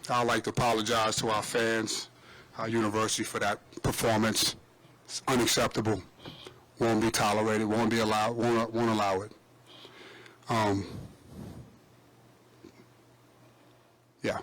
I'd like to apologize to our fans, our university, for that performance. It's unacceptable. Won't be tolerated. Won't be allowed. Won't allow it. Yeah.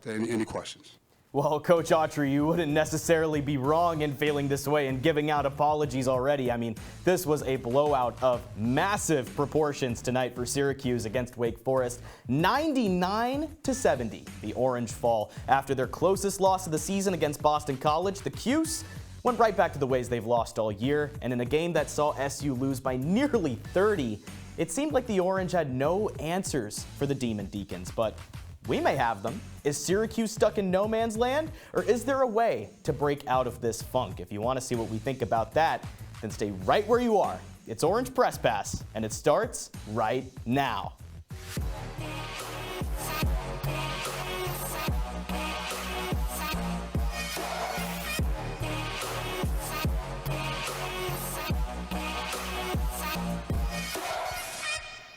Any questions? Well, Coach Autry, you wouldn't necessarily be wrong in feeling this way and giving out apologies already. I mean, this was a blowout of massive proportions tonight for Syracuse against Wake Forest. 99-70, the Orange fall. After their closest loss of the season against Boston College, the Cuse went right back to the ways they've lost all year. And in a game that saw SU lose by nearly 30, it seemed like the Orange had no answers for the Demon Deacons. But we may have them. Is Syracuse stuck in no man's land, or is there a way to break out of this funk? If you want to see what we think about that, then stay right where you are. It's Orange Press Pass, and it starts right now.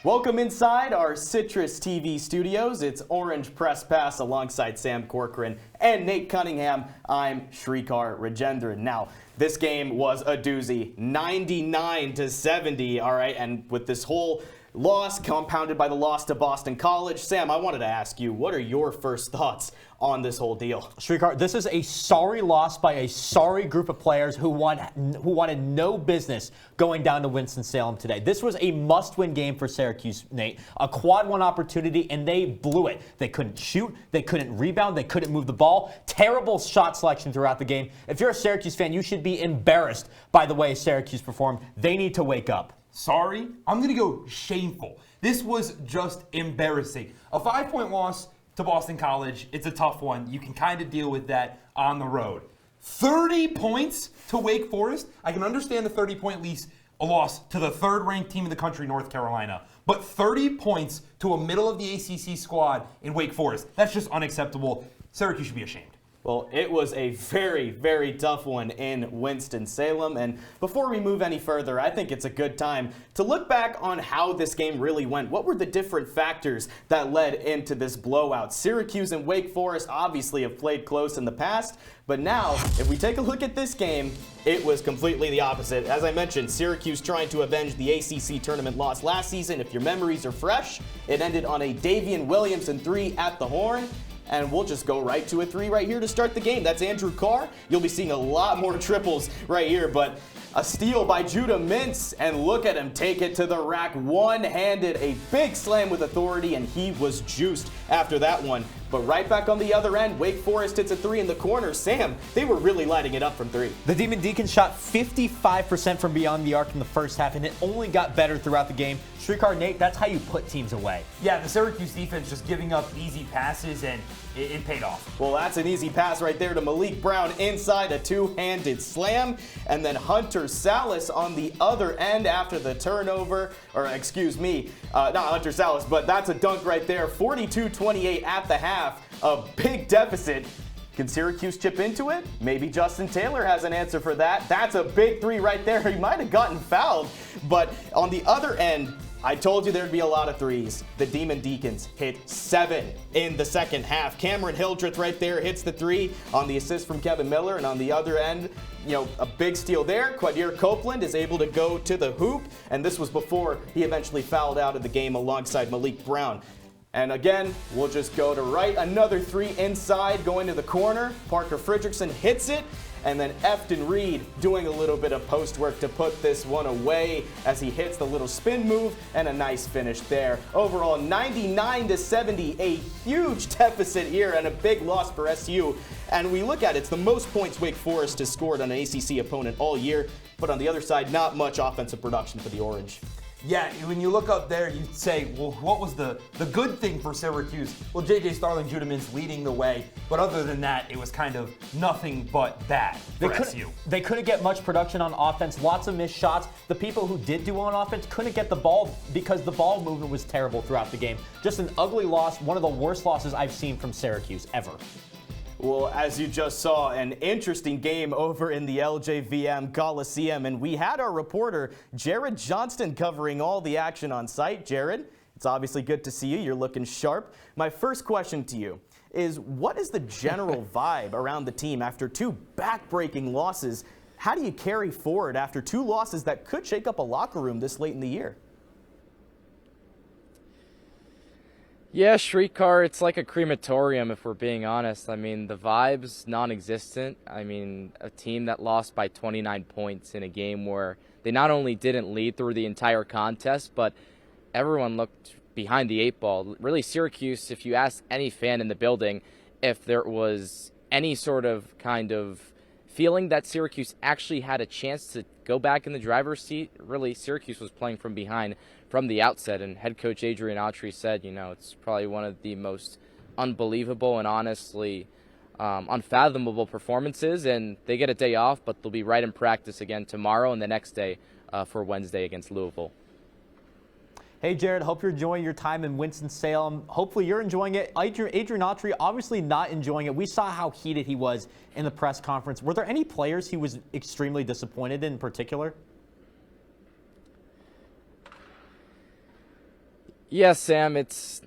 Welcome inside our CitrusTV studios. It's Orange Press Pass alongside Sam Corcoran and Nate Cunningham. I'm Srikar Rajendran. Now, this game was a doozy, 99-70, all right? And with this whole loss compounded by the loss to Boston College, Sam, I wanted to ask you, what are your first thoughts on this whole deal? Srikar, this is a sorry loss by a sorry group of players who wanted no business going down to Winston-Salem today. This was a must-win game for Syracuse, Nate. A quad one opportunity, and they blew it. They couldn't shoot, they couldn't rebound, they couldn't move the ball. Terrible shot selection throughout the game. If you're a Syracuse fan, you should be embarrassed by the way Syracuse performed. They need to wake up. Sorry? I'm going to go shameful. This was just embarrassing. A 5-point loss to Boston College, it's a tough one. You can kind of deal with that on the road. 30 points to Wake Forest? I can understand the 30-point loss to the third-ranked team in the country, North Carolina. But 30 points to a middle-of-the-ACC squad in Wake Forest, that's just unacceptable. Syracuse should be ashamed. Well, it was a very, very tough one in Winston-Salem. And before we move any further, I think it's a good time to look back on how this game really went. What were the different factors that led into this blowout? Syracuse and Wake Forest obviously have played close in the past, but now, if we take a look at this game, it was completely the opposite. As I mentioned, Syracuse trying to avenge the ACC tournament loss last season. If your memories are fresh, it ended on a Davian Williamson 3 at the horn. And we'll just go right to a 3 right here to start the game. That's Andrew Carr. You'll be seeing a lot more triples right here, but a steal by Judah Mintz, and look at him take it to the rack one-handed. A big slam with authority, and he was juiced after that one. But right back on the other end, Wake Forest hits a 3 in the corner. Sam, they were really lighting it up from 3. The Demon Deacons shot 55% from beyond the arc in the first half, and it only got better throughout the game. Srikar, Nate, that's how you put teams away. Yeah, the Syracuse defense just giving up easy passes, and it paid off. Well, that's an easy pass right there to Malik Brown inside, a two-handed slam. And then Hunter Salas on the other end after the turnover, or excuse me, not Hunter Salas, but that's a dunk right there. 42-28 at the half. A big deficit. Can Syracuse chip into it? Maybe Justin Taylor has an answer for that. That's a big 3 right there. He might have gotten fouled. But on the other end, I told you there'd be a lot of 3s. The Demon Deacons hit 7 in the second half. Cameron Hildreth right there hits the 3 on the assist from Kevin Miller. And on the other end, a big steal there. Quadir Copeland is able to go to the hoop. And this was before he eventually fouled out of the game alongside Malik Brown. And again, we'll just go to right. Another 3 inside, going to the corner. Parker Fredrickson hits it. And then Efton Reed doing a little bit of post work to put this one away as he hits the little spin move, and a nice finish there. Overall, 99-70, a huge deficit here and a big loss for SU. And we look at it, it's the most points Wake Forest has scored on an ACC opponent all year. But on the other side, not much offensive production for the Orange. Yeah, when you look up there, you'd say, well, what was the good thing for Syracuse? Well, J.J. Starling, Judah Mintz leading the way. But other than that, it was kind of nothing but bad for SU. They couldn't get much production on offense, lots of missed shots. The people who did do on offense couldn't get the ball because the ball movement was terrible throughout the game. Just an ugly loss, one of the worst losses I've seen from Syracuse ever. Well, as you just saw, an interesting game over in the LJVM Coliseum, and we had our reporter, Jared Johnston, covering all the action on site. Jared, It's obviously good to see you. You're looking sharp. My first question to you is, what is the general vibe around the team after 2 back-breaking losses? How do you carry forward after 2 losses that could shake up a locker room this late in the year? Yeah, Srikar, it's like a crematorium if we're being honest. I mean, the vibe's non-existent. I mean, a team that lost by 29 points in a game where they not only didn't lead through the entire contest, but everyone looked behind the 8 ball. Really, Syracuse, if you ask any fan in the building if there was any sort of kind of feeling that Syracuse actually had a chance to go back in the driver's seat, really, Syracuse was playing from behind from the outset. And head coach Adrian Autry said, you know, it's probably one of the most unbelievable and honestly unfathomable performances. And they get a day off, but they'll be right in practice again tomorrow and the next day for Wednesday against Louisville. Hey, Jared, hope you're enjoying your time in Winston-Salem. Hopefully you're enjoying it. Adrian Autry obviously not enjoying it. We saw how heated he was in the press conference. Were there any players he was extremely disappointed in particular? Yes, Sam, it's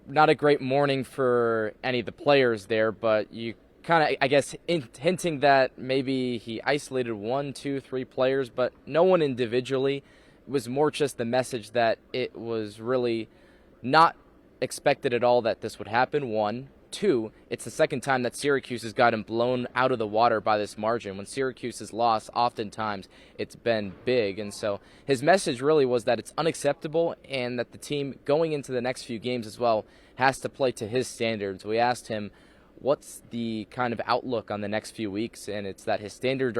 not a great morning for any of the players there, but you kind of, I guess, hinting that maybe he isolated 1, 2, 3 players, but no one individually. It was more just the message that it was really not expected at all that this would happen, 1. 2, it's the second time that Syracuse has gotten blown out of the water by this margin. When Syracuse has lost, oftentimes it's been big. And so his message really was that it's unacceptable and that the team going into the next few games as well has to play to his standards. We asked him what's the kind of outlook on the next few weeks, and it's that his standards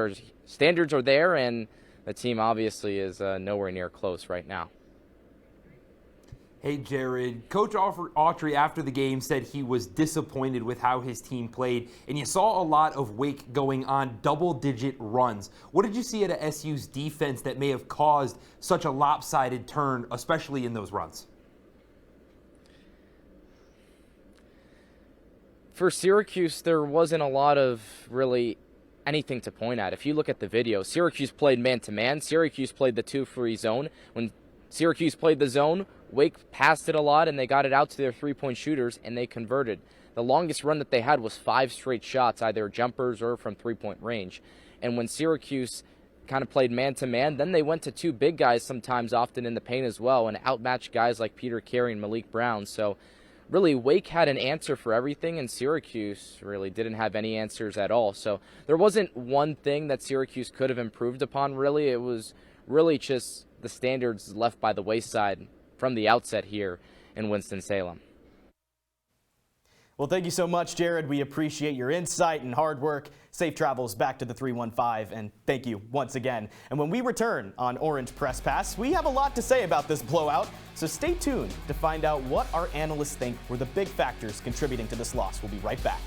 are there, and the team obviously is nowhere near close right now. Hey, Jared. Coach Autry, after the game, said he was disappointed with how his team played, and you saw a lot of Wake going on double-digit runs. What did you see at SU's defense that may have caused such a lopsided turn, especially in those runs? For Syracuse, there wasn't a lot of really anything to point at. If you look at the video, Syracuse played man-to-man. Syracuse played the 2-free zone. When Syracuse played the zone, Wake passed it a lot, and they got it out to their 3-point shooters, and they converted. The longest run that they had was 5 straight shots, either jumpers or from 3-point range. And when Syracuse kind of played man-to-man, then they went to 2 big guys sometimes, often in the paint as well, and outmatched guys like Peter Carey and Malik Brown. So really, Wake had an answer for everything, and Syracuse really didn't have any answers at all. So there wasn't one thing that Syracuse could have improved upon, really. It was really just the standards left by the wayside from the outset here in Winston-Salem. Well, thank you so much, Jared. We appreciate your insight and hard work. Safe travels back to the 315, and thank you once again. And when we return on Orange Press Pass, we have a lot to say about this blowout, so stay tuned to find out what our analysts think were the big factors contributing to this loss. We'll be right back.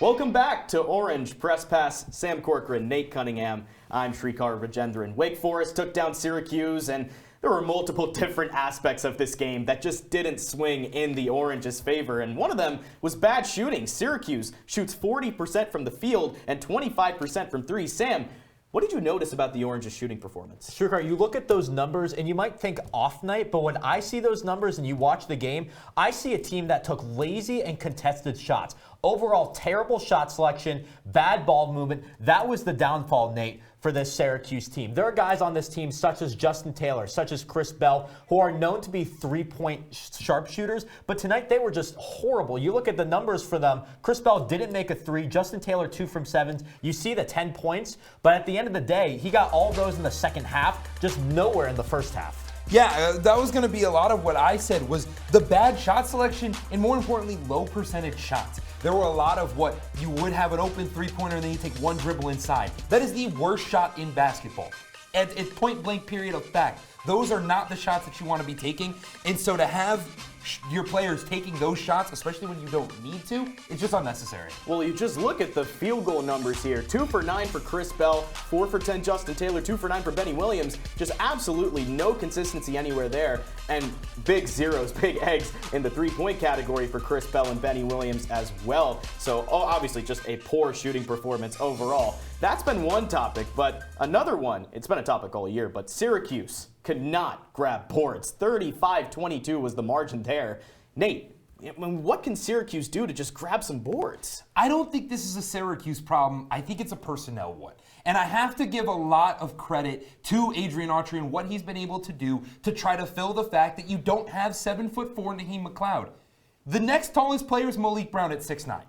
Welcome back to Orange Press Pass. Sam Corcoran, Nate Cunningham. I'm Srikar Rajendran. Wake Forest took down Syracuse, and there were multiple different aspects of this game that just didn't swing in the Orange's favor, and one of them was bad shooting. Syracuse shoots 40% from the field and 25% from 3. Sam, What did you notice about the Orange's shooting performance? Srikar, you look at those numbers and you might think off night, but when I see those numbers and you watch the game, I see a team that took lazy and contested shots. Overall, terrible shot selection, bad ball movement. That was the downfall, Nate, for this Syracuse team. There are guys on this team such as Justin Taylor, such as Chris Bell, who are known to be three-point sharpshooters, but tonight they were just horrible. You look at the numbers for them. Chris Bell didn't make a three. Justin Taylor 2 from 7. You see the 10 points, but at the end of the day, he got all those in the second half, just nowhere in the first half. Yeah, that was going to be a lot of what I said was the bad shot selection and, more importantly, low percentage shots. There were a lot of what you would have an open three-pointer and then you take one dribble inside. That is the worst shot in basketball. At point-blank period of fact. Those are not the shots that you want to be taking. And so to have your players taking those shots, especially when you don't need to, it's just unnecessary. Well, you just look at the field goal numbers here. 2 for 9 for Chris Bell, 4 for 10 Justin Taylor, 2 for 9 for Benny Williams. Just absolutely no consistency anywhere there. And big zeros, big eggs in the three-point category for Chris Bell and Benny Williams as well. So obviously just a poor shooting performance overall. That's been one topic, but another one, it's been a topic all year, but Syracuse could not grab boards. 35-22 was the margin there. Nate, what can Syracuse do to just grab some boards? I don't think this is a Syracuse problem. I think it's a personnel one. And I have to give a lot of credit to Adrian Autry and what he's been able to do to try to fill the fact that you don't have 7'4" Naheem McLeod. The next tallest player is Malik Brown at 6'9".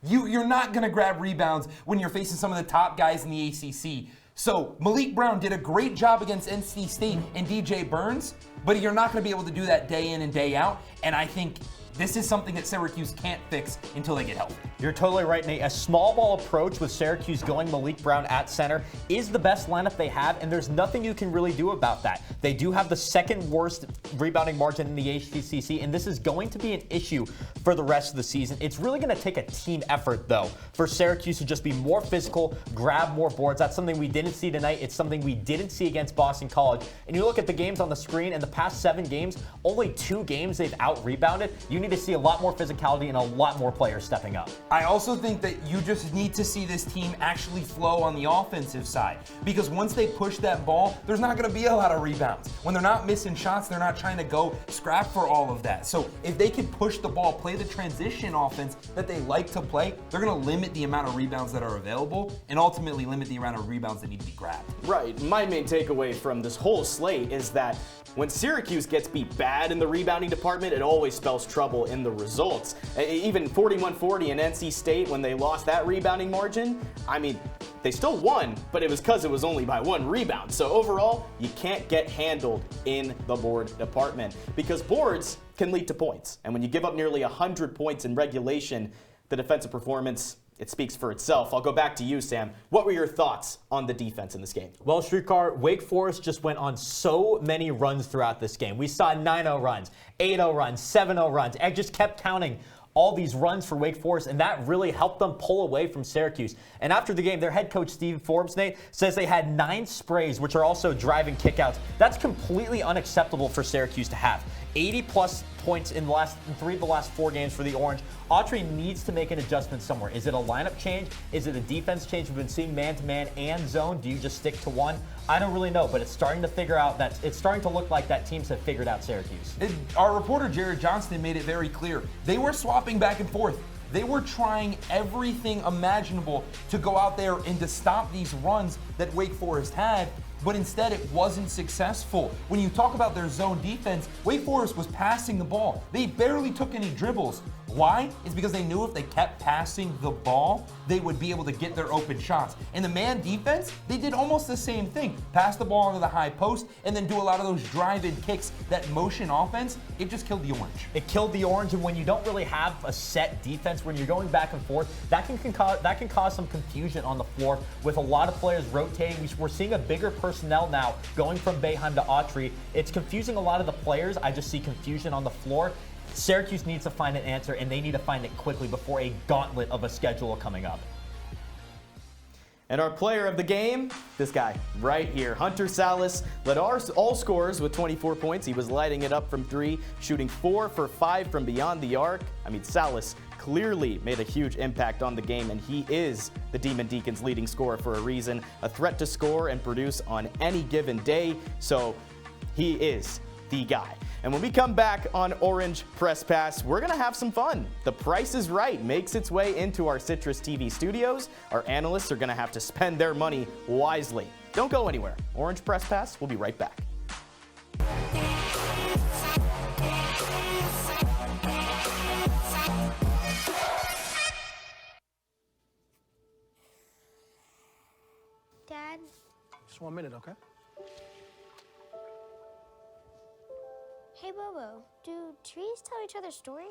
You're not going to grab rebounds when you're facing some of the top guys in the ACC. So Malik Brown did a great job against NC State and DJ Burns, but you're not going to be able to do that day in and day out. And I think this is something that Syracuse can't fix until they get healthy. You're totally right, Nate. A small ball approach with Syracuse going Malik Brown at center is the best lineup they have, and there's nothing you can really do about that. They do have the second worst rebounding margin in the HCCC, and this is going to be an issue for the rest of the season. It's really going to take a team effort, though, for Syracuse to just be more physical, grab more boards. That's something we didn't see tonight. It's something we didn't see against Boston College. And you look at the games on the screen, in the past 7 games, only 2 games they've out-rebounded. You need to see a lot more physicality and a lot more players stepping up. I also think that you just need to see this team actually flow on the offensive side, because once they push that ball, there's not going to be a lot of rebounds. When they're not missing shots, they're not trying to go scrap for all of that. So if they can push the ball, play the transition offense that they like to play, they're going to limit the amount of rebounds that are available and ultimately limit the amount of rebounds that need to be grabbed. Right. My main takeaway from this whole slate is that when Syracuse gets beat bad in the rebounding department, it always spells trouble in the results. Even 41-40 in NC State, when they lost that rebounding margin, I mean, they still won, but it was because it was only by 1 rebound. So overall, you can't get handled in the board department because boards can lead to points. And when you give up nearly 100 points in regulation, the defensive performance, it speaks for itself. I'll go back to you, Sam. What were your thoughts on the defense in this game? Well, Srikar, Wake Forest just went on so many runs throughout this game. We saw 9-0 runs, 8-0 runs, 7-0 runs. I just kept counting all these runs for Wake Forest, and that really helped them pull away from Syracuse. And after the game, their head coach, Steve Forbes, Nate, says they had 9 sprays, which are also driving kickouts. That's completely unacceptable for Syracuse to have. 80-plus points in 3 of the last 4 games for the Orange. Autry needs to make an adjustment somewhere. Is it a lineup change? Is it a defense change? We've been seeing man-to-man and zone. Do you just stick to one? I don't really know, but it's starting to it's starting to look like that teams have figured out Syracuse. Our reporter, Jared Johnston, made it very clear. They were swapping back and forth. They were trying everything imaginable to go out there and to stop these runs that Wake Forest had, but instead it wasn't successful. When you talk about their zone defense, Wake Forest was passing the ball. They barely took any dribbles. Why? It's because they knew if they kept passing the ball, they would be able to get their open shots. In the man defense, they did almost the same thing. Pass the ball into the high post and then do a lot of those drive-in kicks. That motion offense, it just killed the Orange. It killed the Orange, and when you don't really have a set defense, when you're going back and forth, that can cause some confusion on the floor with a lot of players rotating. We're seeing a bigger personnel now going from Boeheim to Autry. It's confusing a lot of the players. I just see confusion on the floor. Syracuse needs to find an answer, and they need to find it quickly before a gauntlet of a schedule coming up. And our player of the game, this guy right here, Hunter Salas, led all scorers with 24 points. He was lighting it up from 3, shooting 4 for 5 from beyond the arc. I mean, Salas clearly made a huge impact on the game, and he is the Demon Deacons' leading scorer for a reason, a threat to score and produce on any given day, so he is the guy. And when we come back on Orange Press Pass, we're going to have some fun. The Price is Right makes its way into our Citrus TV studios. Our analysts are going to have to spend their money wisely. Don't go anywhere. Orange Press Pass, we'll be right back. Dad? Just 1 minute, okay? Hey, Bobo, do trees tell each other stories?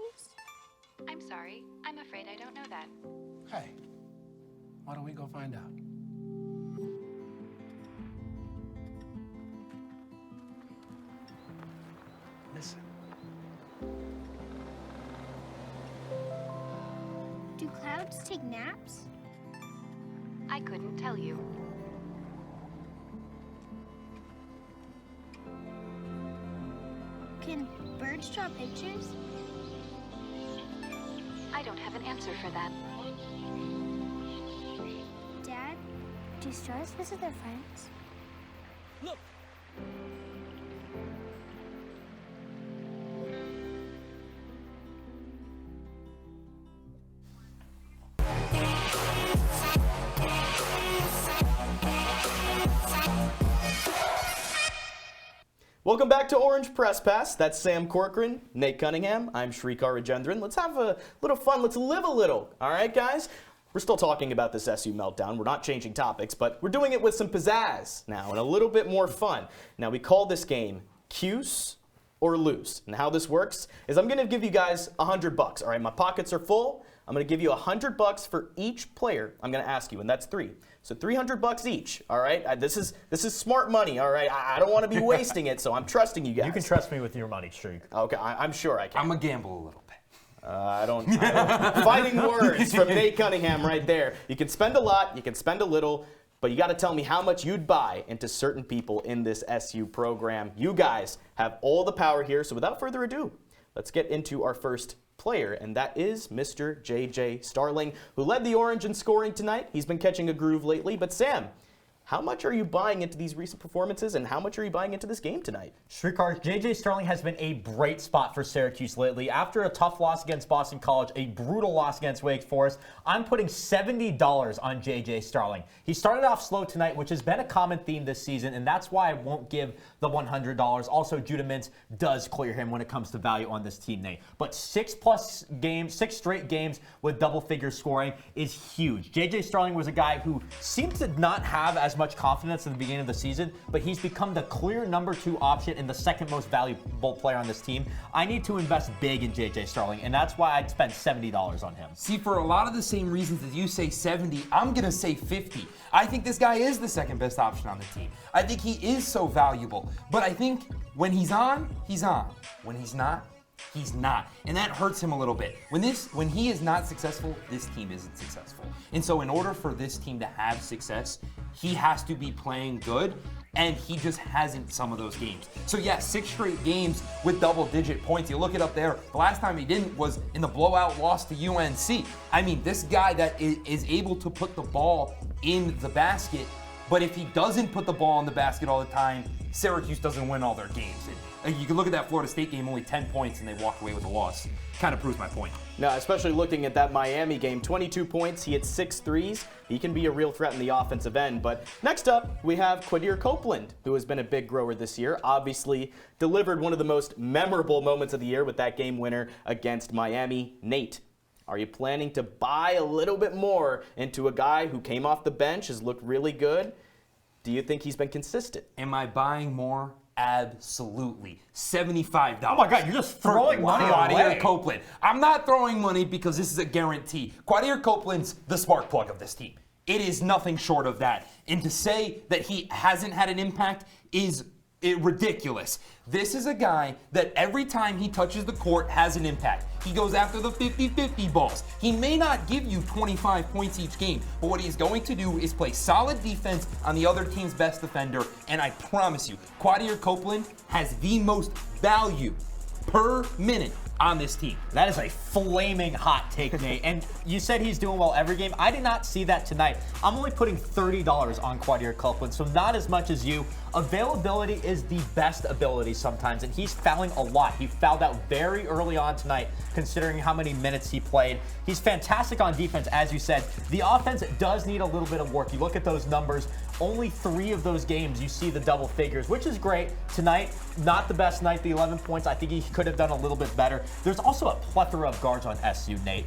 I'm sorry. I'm afraid I don't know that. Hey, why don't we go find out? Listen. Do clouds take naps? I couldn't tell you. Can birds draw pictures? I don't have an answer for that. Dad, do stars visit their friends? Look! Welcome back to Orange Press Pass. That's Sam Corcoran, Nate Cunningham. I'm Srikar Rajendran. Let's have a little fun. Let's live a little. All right, guys? We're still talking about this SU meltdown. We're not changing topics, but we're doing it with some pizzazz now and a little bit more fun. Now, we call this game Cuse or Lose. And how this works is I'm going to give you guys $100. All right, my pockets are full. I'm going to give you $100 for each player I'm going to ask you, and that's 3. So $300 each, all right? This is smart money, all right? I don't want to be wasting it, so I'm trusting you guys. You can trust me with your money, Streak. Okay, I'm sure I can. I'm going to gamble a little bit. I don't fighting words from Nate Cunningham right there. You can spend a lot, you can spend a little, but you got to tell me how much you'd buy into certain people in this SU program. You guys have all the power here, so without further ado, let's get into our first player, and that is Mr. J.J. Starling, who led the Orange in scoring tonight. He's been catching a groove lately, but Sam, how much are you buying into these recent performances, and how much are you buying into this game tonight? Srikar, J.J. Starling has been a bright spot for Syracuse lately. After a tough loss against Boston College, a brutal loss against Wake Forest, I'm putting $70 on J.J. Starling. He started off slow tonight, which has been a common theme this season, and that's why I won't give the $100. Also, Judah Mintz does clear him when it comes to value on this team, Nate. But 6 straight games with double-figure scoring is huge. J.J. Starling was a guy who seemed to not have as much confidence in the beginning of the season, but he's become the clear number 2 option and the second most valuable player on this team. I need to invest big in J.J. Starling, and that's why I'd spend $70 on him. See, for a lot of the same reasons that you say 70, I'm going to say 50. I think this guy is the second best option on the team. I think he is so valuable. But I think when he's on, he's on. When he's not, he's not. And that hurts him a little bit. When he is not successful, this team isn't successful. And so in order for this team to have success, he has to be playing good, and he just hasn't some of those games. So yeah, 6 straight games with double-digit points. You look it up there. The last time he didn't was in the blowout loss to UNC. I mean, this guy that is able to put the ball in the basket, but if he doesn't put the ball in the basket all the time, Syracuse doesn't win all their games. You can look at that Florida State game, only 10 points, and they walked away with a loss. Kind of proves my point. Now, especially looking at that Miami game, 22 points, he hit 6 threes. He can be a real threat in the offensive end. But next up, we have Quadir Copeland, who has been a big grower this year. Obviously, delivered one of the most memorable moments of the year with that game winner against Miami. Nate, are you planning to buy a little bit more into a guy who came off the bench, has looked really good? Do you think he's been consistent? Am I buying more? Absolutely. $75. Oh my God, you're just throwing money away. Quadir Copeland. I'm not throwing money because this is a guarantee. Quadir Copeland's the spark plug of this team. It is nothing short of that. And to say that he hasn't had an impact is ridiculous. This is a guy that every time he touches the court has an impact. He goes after the 50-50 balls. He may not give you 25 points each game, but what he's going to do is play solid defense on the other team's best defender, and I promise you, Quadir Copeland has the most value per minute on this team. That is a flaming hot take, Nate. And you said he's doing well every game. I did not see that tonight. I'm only putting $30 on Quadir Copeland, so not as much as you. Availability is the best ability sometimes, and he's fouling a lot. He fouled out very early on tonight, considering how many minutes he played. He's fantastic on defense, as you said. The offense does need a little bit of work. You look at those numbers, only 3 of those games you see the double figures, which is great. Tonight, not the best night, the 11 points. I think he could have done a little bit better. There's also a plethora of guards on SU, Nate.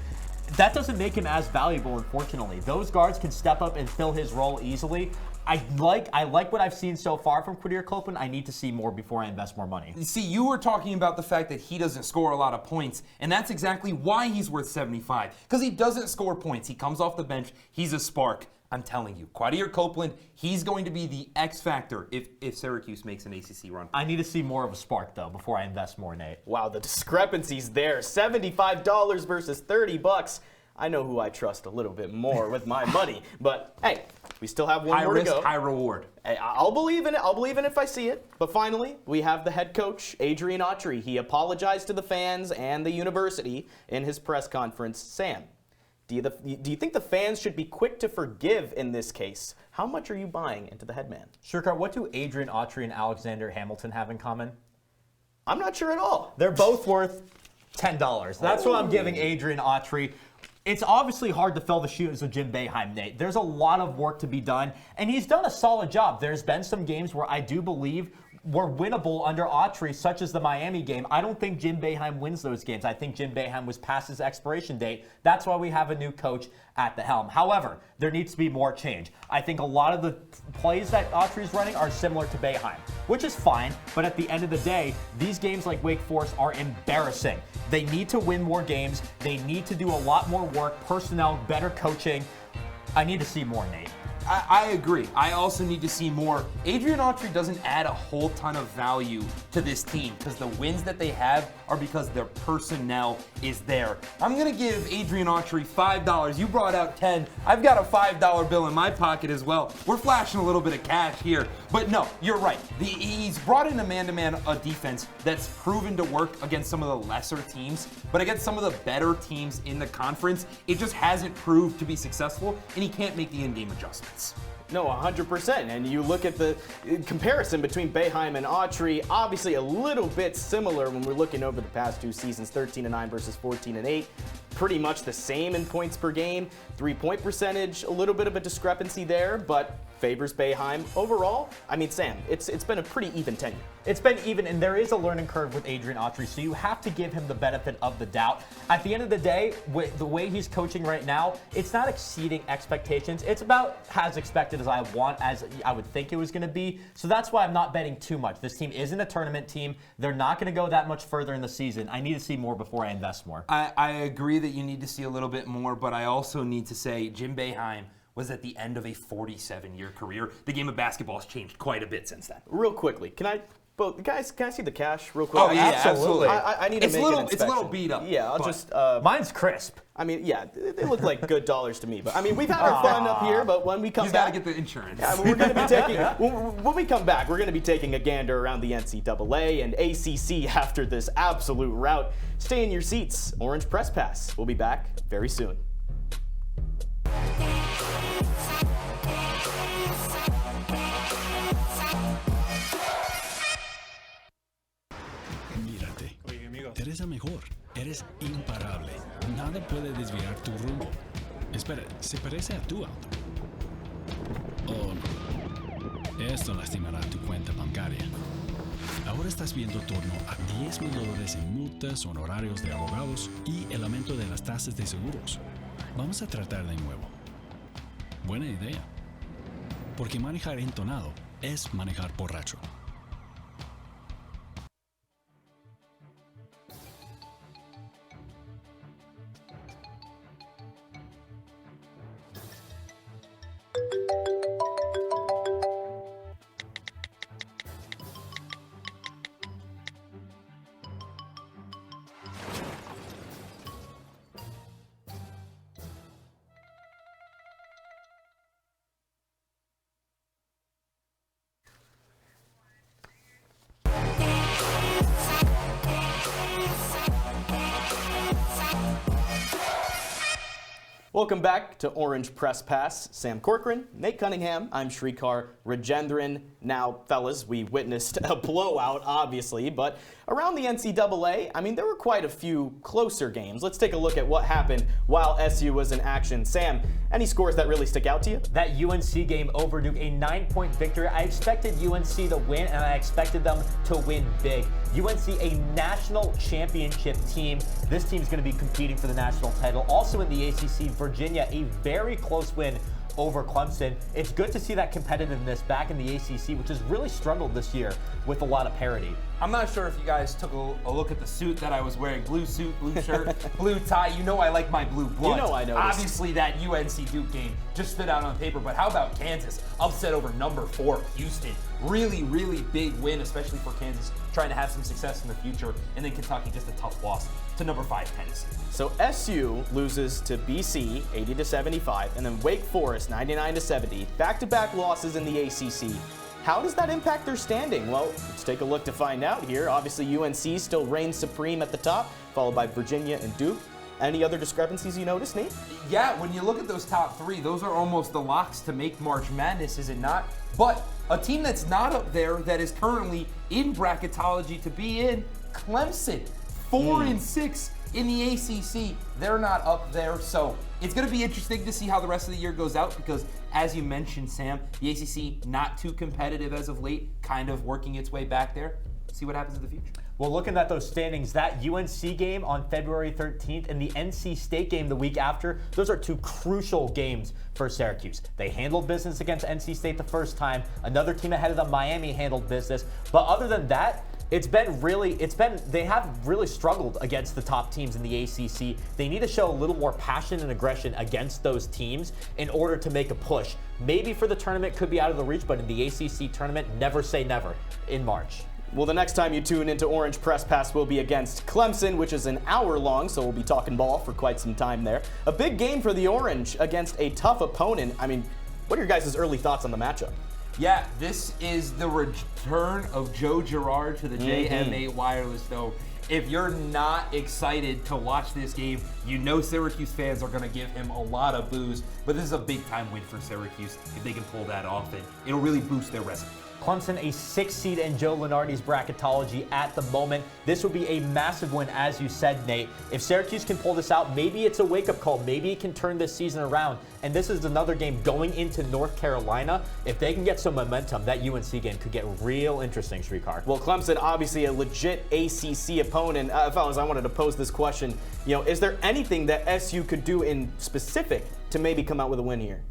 That doesn't make him as valuable, unfortunately. Those guards can step up and fill his role easily. I like what I've seen so far from Quadir Copeland. I need to see more before I invest more money. See, you were talking about the fact that he doesn't score a lot of points, and that's exactly why he's worth 75. Because he doesn't score points. He comes off the bench. He's a spark. I'm telling you, Quadir Copeland, he's going to be the X factor if Syracuse makes an ACC run. I need to see more of a spark, though, before I invest more, Nate. Wow, the discrepancies there. $75 versus $30. I know who I trust a little bit more with my money, but hey, we still have one more to go. High risk, high reward. Hey, I'll believe in it. I'll believe in it if I see it. But finally, we have the head coach, Adrian Autry. He apologized to the fans and the university in his press conference. Sam, do you think the fans should be quick to forgive in this case? How much are you buying into the headman? Srikar, what do Adrian Autry and Alexander Hamilton have in common? I'm not sure at all. They're both worth $10. That's what I'm giving Adrian Autry. It's obviously hard to fill the shoes of Jim Boeheim, Nate. There's a lot of work to be done, and he's done a solid job. There's been some games where I do believe were winnable under Autry, such as the Miami game. I don't think Jim Boeheim wins those games. I think Jim Boeheim was past his expiration date. That's why we have a new coach at the helm. However, there needs to be more change. I think a lot of the plays that Autry's running are similar to Boeheim, which is fine, but at the end of the day, these games like Wake Forest are embarrassing. They need to win more games. They need to do a lot more work, personnel, better coaching. I need to see more, Nate. I agree. I also need to see more. Adrian Autry doesn't add a whole ton of value to this team because the wins that they have are because their personnel is there. I'm going to give Adrian Autry $5. You brought out 10. I've got a $5 bill in my pocket as well. We're flashing a little bit of cash here. But no, you're right. He's brought in a man-to-man defense that's proven to work against some of the lesser teams, but against some of the better teams in the conference, it just hasn't proved to be successful, and he can't make the in-game adjustments. No, 100%. And you look at the comparison between Boeheim and Autry, obviously a little bit similar when we're looking over the past 2 seasons, 13-9 versus 14-8. Pretty much the same in points per game. 3-point percentage, a little bit of a discrepancy there, but favors Boeheim. Overall, I mean, Sam, it's been a pretty even tenure. It's been even, and there is a learning curve with Adrian Autry, so you have to give him the benefit of the doubt. At the end of the day, with the way he's coaching right now, it's not exceeding expectations. It's about as expected as I would think it was going to be. So that's why I'm not betting too much. This team isn't a tournament team. They're not going to go that much further in the season. I need to see more before I invest more. I agree that you need to see a little bit more, but I also need to say Jim Boeheim was at the end of a 47-year career. The game of basketball has changed quite a bit since then. Real quickly, can I see the cash real quick? Oh, yeah, absolutely. I need to make an inspection. It's a little beat up. Yeah, I'll just... Mine's crisp. I mean, yeah, they look like good dollars to me. But I mean, we've had our fun up here, but when we come He's back... got to get the insurance. Yeah, we're going to be taking... when we come back, we're going to be taking a gander around the NCAA and ACC after this absolute rout. Stay in your seats. Orange Press Pass. We'll be back very soon. Mírate. Eres el mejor. Eres imparable. Nada puede desviar tu rumbo. Espera, ¿se parece a tu auto? Oh, no. Esto lastimará tu cuenta bancaria. Ahora estás viendo torno a $10,000 en multas, honorarios de abogados y el aumento de las tasas de seguros. Vamos a tratar de nuevo. Buena idea. Porque manejar entonado es manejar borracho. Welcome back to Orange Press Pass. Sam Corcoran, Nate Cunningham, I'm Srikar, Rajendran. Now, fellas, we witnessed a blowout, obviously, but around the NCAA, I mean, there were quite a few closer games. Let's take a look at what happened while SU was in action. Sam, any scores that really stick out to you? That UNC game over Duke, a 9-point victory. I expected UNC to win, and I expected them to win big. UNC, a national championship team. This team's going to be competing for the national title. Also in the ACC, Virginia, a very close win over Clemson. It's good to see that competitiveness back in the ACC, which has really struggled this year with a lot of parity. I'm not sure if you guys took a look at the suit that I was wearing. Blue suit, blue shirt, blue tie. You know I like my blue blood. You know I noticed. Obviously, that UNC Duke game just stood out on paper, but how about Kansas? Upset over number 4 Houston. Really, really big win, especially for Kansas, trying to have some success in the future. And then Kentucky, just a tough loss to number 5 Tennessee. So SU loses to BC 80-75, and then Wake Forest 99-70. Back-to-back losses in the ACC. How does that impact their standing? Well, let's take a look to find out here. Obviously, UNC still reigns supreme at the top, followed by Virginia and Duke. Any other discrepancies you notice, Nate? Yeah, when you look at those top 3, those are almost the locks to make March Madness, is it not? But a team that's not up there that is currently in bracketology to be in, Clemson, 4-6 in the ACC. They're not up there, so it's going to be interesting to see how the rest of the year goes out because, as you mentioned, Sam, the ACC not too competitive as of late, kind of working its way back there. See what happens in the future. Well, looking at those standings, that UNC game on February 13th and the NC State game the week after, those are 2 crucial games for Syracuse. They handled business against NC State the first time. Another team ahead of them, Miami, handled business. But other than that, they have really struggled against the top teams in the ACC. They need to show a little more passion and aggression against those teams in order to make a push. Maybe for the tournament, could be out of the reach, but in the ACC tournament, never say never in March. Well, the next time you tune into Orange Press Pass will be against Clemson, which is an hour long, so we'll be talking ball for quite some time there. A big game for the Orange against a tough opponent. I mean, what are your guys' early thoughts on the matchup? Yeah, this is the return of Joe Girard to the JM8 Wireless Dome. If you're not excited to watch this game, you know Syracuse fans are going to give him a lot of boos, but this is a big-time win for Syracuse if they can pull that off, and it'll really boost their resume. Clemson, a 6th seed in Joe Lunardi's bracketology at the moment. This would be a massive win, as you said, Nate. If Syracuse can pull this out, maybe it's a wake-up call. Maybe it can turn this season around. And this is another game going into North Carolina. If they can get some momentum, that UNC game could get real interesting, Srikar. Well, Clemson, obviously a legit ACC opponent. Fellas, I wanted to pose this question. You know, is there anything that SU could do in specific to maybe come out with a win here?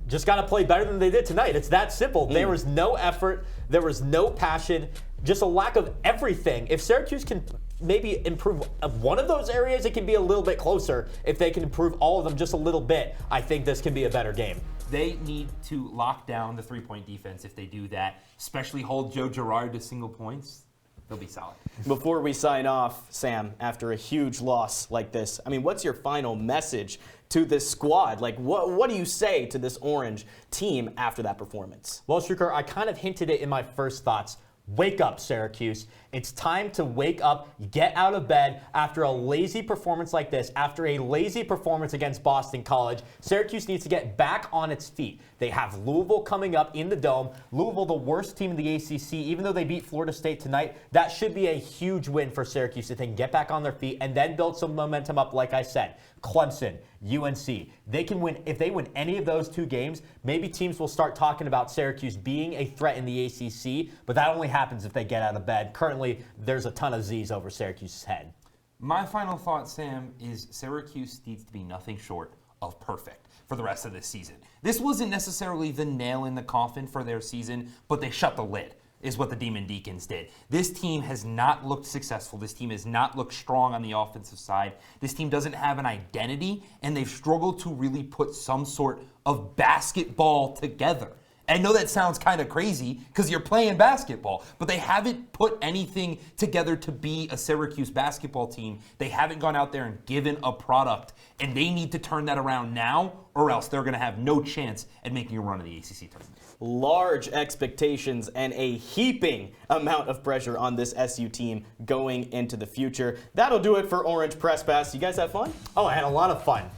Just got to play better than they did tonight. It's that simple. There was no effort. There was no passion. Just a lack of everything. If Syracuse can maybe improve one of those areas, it can be a little bit closer. If they can improve all of them just a little bit, I think this can be a better game. They need to lock down the 3-point defense. If they do that, especially hold Joe Girard to single points, they'll be solid. Before we sign off, Sam, after a huge loss like this, I mean, what's your final message to this squad? Like, what do you say to this Orange team after that performance? Well, Srikar, I kind of hinted it in my first thoughts. Wake up, Syracuse. It's time to wake up, get out of bed after a lazy performance like this, after a lazy performance against Boston College. Syracuse needs to get back on its feet. They have Louisville coming up in the Dome. Louisville, the worst team in the ACC, even though they beat Florida State tonight, that should be a huge win for Syracuse if they can get back on their feet and then build some momentum up, like I said. Clemson, UNC, they can win. If they win any of those 2 games, maybe teams will start talking about Syracuse being a threat in the ACC, but that only happens if they get out of bed. Currently, there's a ton of Z's over Syracuse's head. My final thought, Sam, is Syracuse needs to be nothing short of perfect for the rest of this season. This wasn't necessarily the nail in the coffin for their season, but they shut the lid, is what the Demon Deacons did. This team has not looked successful. This team has not looked strong on the offensive side. This team doesn't have an identity, and they've struggled to really put some sort of basketball together. I know that sounds kind of crazy because you're playing basketball, but they haven't put anything together to be a Syracuse basketball team. They haven't gone out there and given a product, and they need to turn that around now, or else they're going to have no chance at making a run in the ACC tournament. Large expectations and a heaping amount of pressure on this SU team going into the future. That'll do it for Orange Press Pass. You guys have fun? Oh, I had a lot of fun.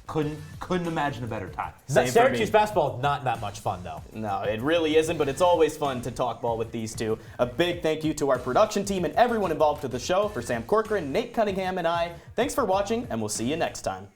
Couldn't Couldn't imagine a better time. Same for Syracuse me. basketball, not that much fun, though. No, it really isn't, but it's always fun to talk ball with these two. A big thank you to our production team and everyone involved with the show. For Sam Corcoran, Nate Cunningham, and I, thanks for watching, and we'll see you next time.